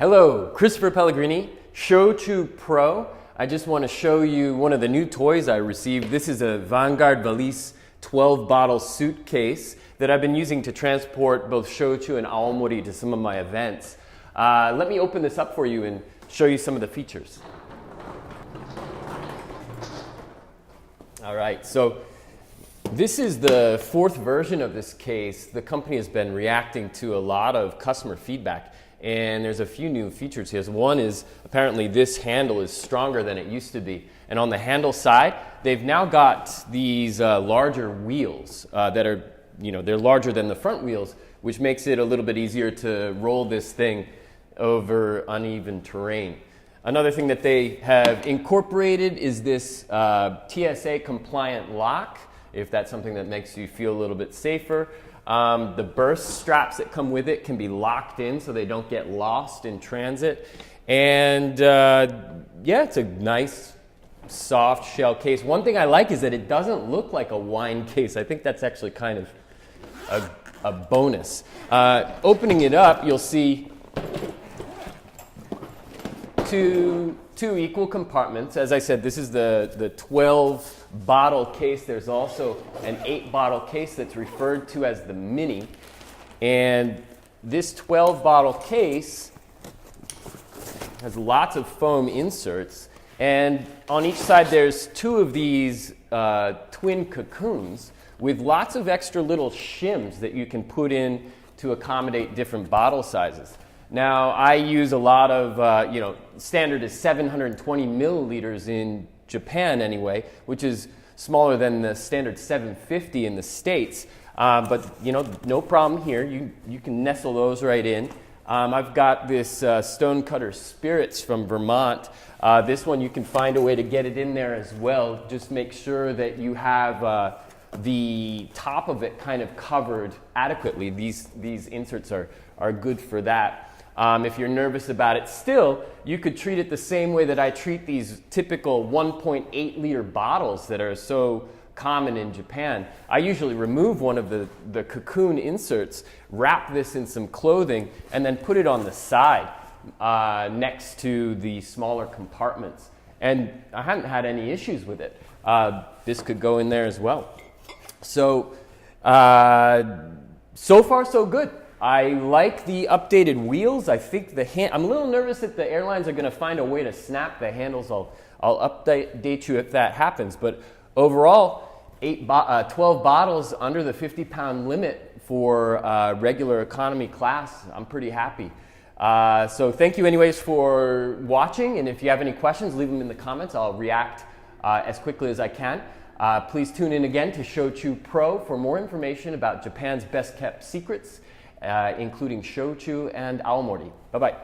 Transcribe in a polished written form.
Hello, Christopher Pellegrini, Shochu Pro. I just want to show you one of the new toys I received. This is a VinGarde Valise 12-bottle suitcase that I've been using to transport both shochu and awamori to some of my events. Let me open this up for you and show you some of the features. All right, so this is the fourth version of this case. The company has been reacting to a lot of customer feedback, and there's a few new features here. One is apparently this handle is stronger than it used to be. And on the handle side, they've now got these larger wheels that are, they're larger than the front wheels, which makes it a little bit easier to roll this thing over uneven terrain. Another thing that they have incorporated is this TSA-compliant lock, if that's something that makes you feel a little bit safer. The burst straps that come with it can be locked in so they don't get lost in transit. And yeah, it's a nice soft shell case. One thing I like is that it doesn't look like a wine case. I think that's actually kind of a bonus. Opening it up, you'll see two equal compartments. As I said, this is the 12-bottle case. There's also an 8-bottle case that's referred to as the mini. And this 12-bottle case has lots of foam inserts. And on each side, there's two of these twin cocoons with lots of extra little shims that you can put in to accommodate different bottle sizes. Now, I use a lot of, standard is 720 milliliters in Japan anyway, which is smaller than the standard 750 in the States. But, no problem here. You can nestle those right in. I've got this Stonecutter Spirits from Vermont. This one, you can find a way to get it in there as well. Just make sure that you have the top of it kind of covered adequately. These inserts are good for that. If you're nervous about it still, you could treat it the same way that I treat these typical 1.8 liter bottles that are so common in Japan. I usually remove one of the cocoon inserts, wrap this in some clothing, and then put it on the side next to the smaller compartments. And I haven't had any issues with it. This could go in there as well. So, so far so good. I like the updated wheels. I think I'm a little nervous that the airlines are going to find a way to snap the handles. I'll update you if that happens. But overall, 12 bottles under the 50-pound limit for regular economy class. I'm pretty happy. So thank you anyways for watching. And if you have any questions, leave them in the comments. I'll react as quickly as I can. Please tune in again to Shochu Pro for more information about Japan's best-kept secrets, including shochu and awamori. Bye-bye.